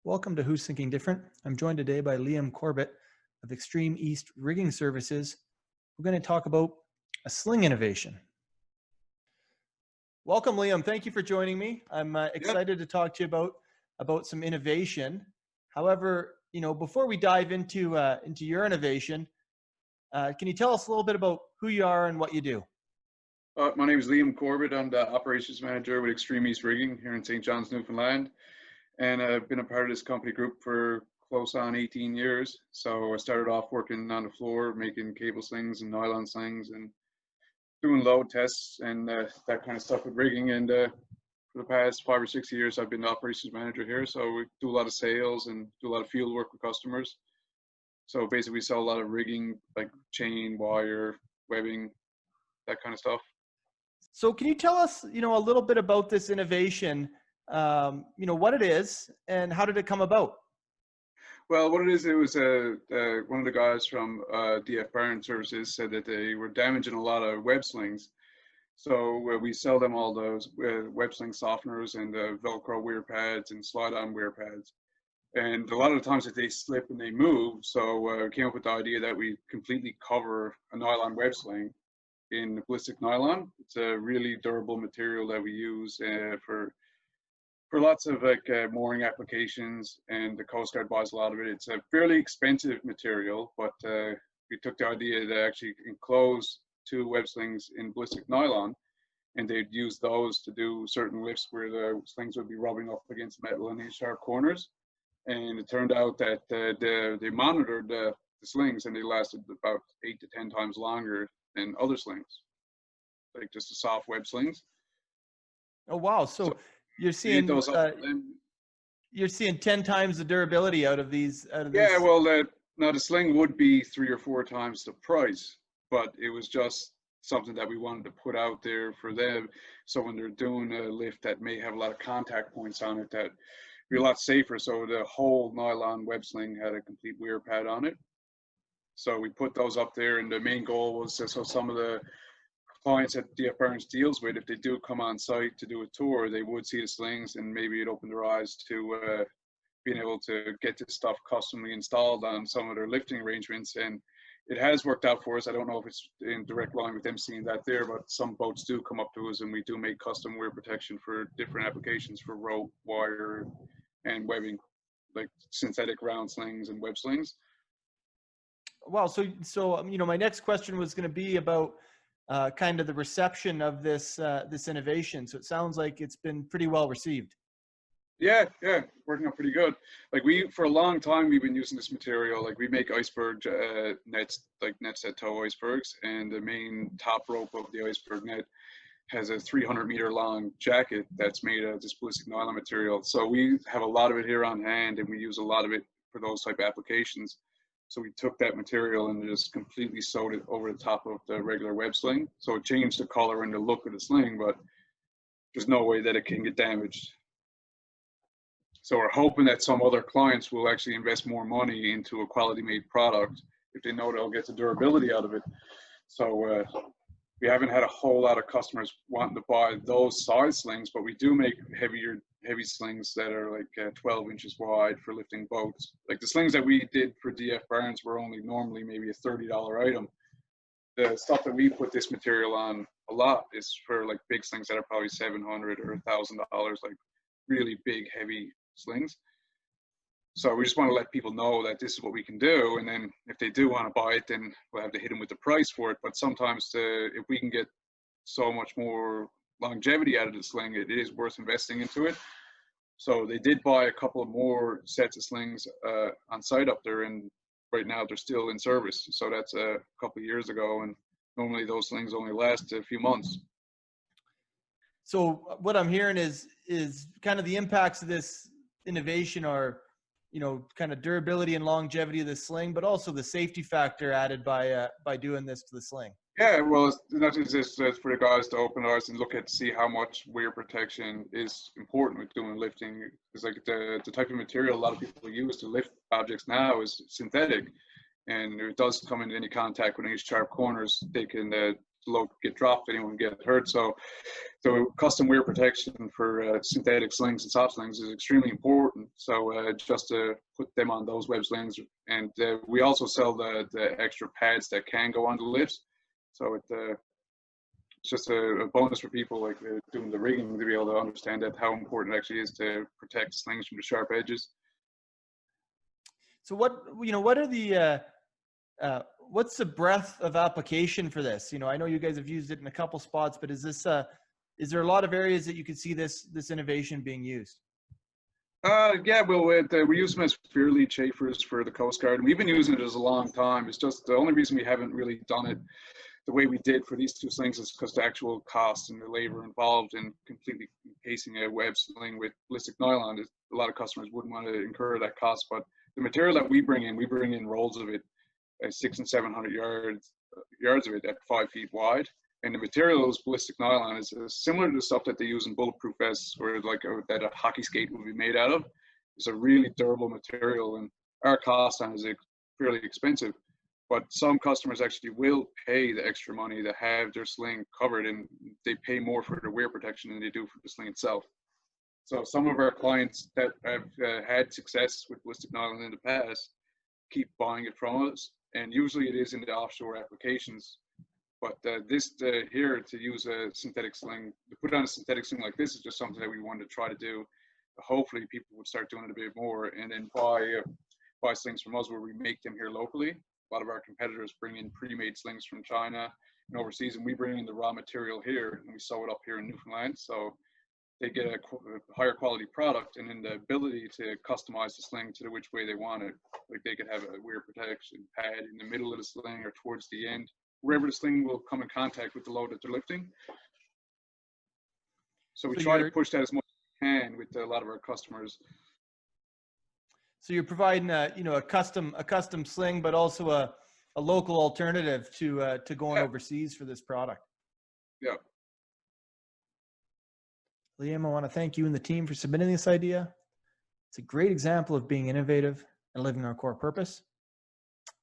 Welcome to Who's Thinking Different. I'm joined today by Liam Corbett of Extreme East Rigging Services. We're going to talk about a sling innovation. Welcome, Liam. Thank you for joining me. I'm excited to talk to you about some innovation. However, before we dive into your innovation, can you tell us a little bit about who you are and what you do? My name is Liam Corbett. I'm the operations manager with Extreme East Rigging here in St. John's, Newfoundland. And I've been a part of this company group for close on 18 years. So I started off working on the floor, making cable slings and nylon slings and doing load tests and that kind of stuff with rigging. And for the past 5 or 6 years, I've been the operations manager here. So we do a lot of sales and do a lot of field work with customers. So basically we sell a lot of rigging, like chain, wire, webbing, that kind of stuff. So can you tell us, a little bit about this innovation, what it is and how did it come about? Well, what it is, it was one of the guys from DF Barn Services said that they were damaging a lot of web slings. So we sell them all those web sling softeners and Velcro wear pads and slide-on wear pads. And a lot of the times that they slip and they move, so we came up with the idea that we completely cover a nylon web sling in ballistic nylon. It's a really durable material that we use for lots of mooring applications, and the Coast Guard buys a lot of it. It's a fairly expensive material, but we took the idea to actually enclose two web slings in ballistic nylon, and they'd use those to do certain lifts where the slings would be rubbing up against metal in these sharp corners. And it turned out that they monitored the slings, and they lasted about 8 to 10 times longer than other slings, like just the soft web slings. Oh, wow. So you're seeing you're seeing 10 times the durability out of these. Yeah, well, now the sling would be 3 or 4 times the price, but it was just something that we wanted to put out there for them. So when they're doing a lift that may have a lot of contact points on it, that be a lot safer. So the whole nylon web sling had a complete wear pad on it. So we put those up there, and the main goal was so some of the clients that DF Burns deals with, if they do come on site to do a tour, they would see the slings, and maybe it opened their eyes to being able to get this stuff customly installed on some of their lifting arrangements. And it has worked out for us. I don't know if it's in direct line with them seeing that there, but some boats do come up to us, and we do make custom wear protection for different applications for rope, wire, and webbing, like synthetic round slings and web slings. Wow. So my next question was going to be about kind of the reception of this innovation. So it sounds like it's been pretty well received. Yeah, working out pretty good. Like for a long time, we've been using this material. Like we make iceberg nets, like nets that tow icebergs, and the main top rope of the iceberg net has a 300-meter long jacket that's made of this ballistic nylon material. So we have a lot of it here on hand, and we use a lot of it for those type of applications. So we took that material and just completely sewed it over the top of the regular web sling. So it changed the color and the look of the sling, but there's no way that it can get damaged. So we're hoping that some other clients will actually invest more money into a quality made product if they know they'll get the durability out of it. So we haven't had a whole lot of customers wanting to buy those size slings, but we do make heavy slings that are like 12 inches wide for lifting boats. Like the slings that we did for DF Barnes were only normally maybe a $30 item. The stuff that we put this material on a lot is for like big slings that are probably $700 or $1,000, like really big, heavy slings. So we just want to let people know that this is what we can do, and then if they do want to buy it, then we'll have to hit them with the price for it. But sometimes if we can get so much more longevity out of the sling, it is worth investing into it. So they did buy a couple of more sets of slings on site up there, and right now they're still in service. So that's a couple of years ago, and normally those slings only last a few months. So what I'm hearing is kind of the impacts of this innovation are, kind of durability and longevity of the sling, but also the safety factor added by doing this to the sling. Yeah, well, it's not just for the guys to open eyes and look at see how much wear protection is important with doing lifting. It's like the type of material a lot of people use to lift objects now is synthetic, and if it does come into any contact with any sharp corners, they can the load could get dropped, anyone get hurt. So custom wear protection for synthetic slings and soft slings is extremely important. So just to put them on those web slings, and we also sell the extra pads that can go on the lips. So it's just a bonus for people like doing the rigging to be able to understand that how important it actually is to protect slings from the sharp edges. So what are the what's the breadth of application for this? I know you guys have used it in a couple spots, but is there a lot of areas that you could see this innovation being used? Yeah, well, we use them as fear lead chafers for the Coast Guard, and we've been using it as a long time. It's just the only reason we haven't really done it the way we did for these two slings is because the actual cost and the labor involved in completely encasing a web sling with ballistic nylon, a lot of customers wouldn't want to incur that cost. But the material that we bring in rolls of it, 600 and 700 yards of it at 5 feet wide. And the material is ballistic nylon is similar to the stuff that they use in bulletproof vests, or that a hockey skate would be made out of. It's a really durable material, and our cost on it is fairly expensive. But some customers actually will pay the extra money to have their sling covered, and they pay more for the wear protection than they do for the sling itself. So some of our clients that have had success with ballistic nylon in the past keep buying it from us, and usually it is in the offshore applications. But this here, to use a synthetic sling, to put on a synthetic sling like this is just something that we wanted to try to do. Hopefully people would start doing it a bit more, and then buy slings from us where we make them here locally. A lot of our competitors bring in pre-made slings from China and overseas, and we bring in the raw material here and we sew it up here in Newfoundland. So they get a higher quality product, and then the ability to customize the sling to which way they want it. Like they could have a wear protection pad in the middle of the sling or towards the end, wherever the sling will come in contact with the load that they're lifting. So we try to push that as much as we can with a lot of our customers. So you're providing a custom sling, but also a local alternative to going overseas for this product. Yeah. Liam, I want to thank you and the team for submitting this idea. It's a great example of being innovative and living our core purpose.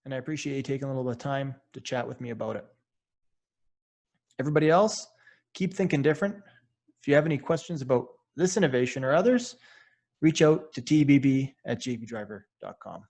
And I appreciate you taking a little bit of time to chat with me about it. Everybody else, keep thinking different. If you have any questions about this innovation or others, reach out to tbb@jbdriver.com.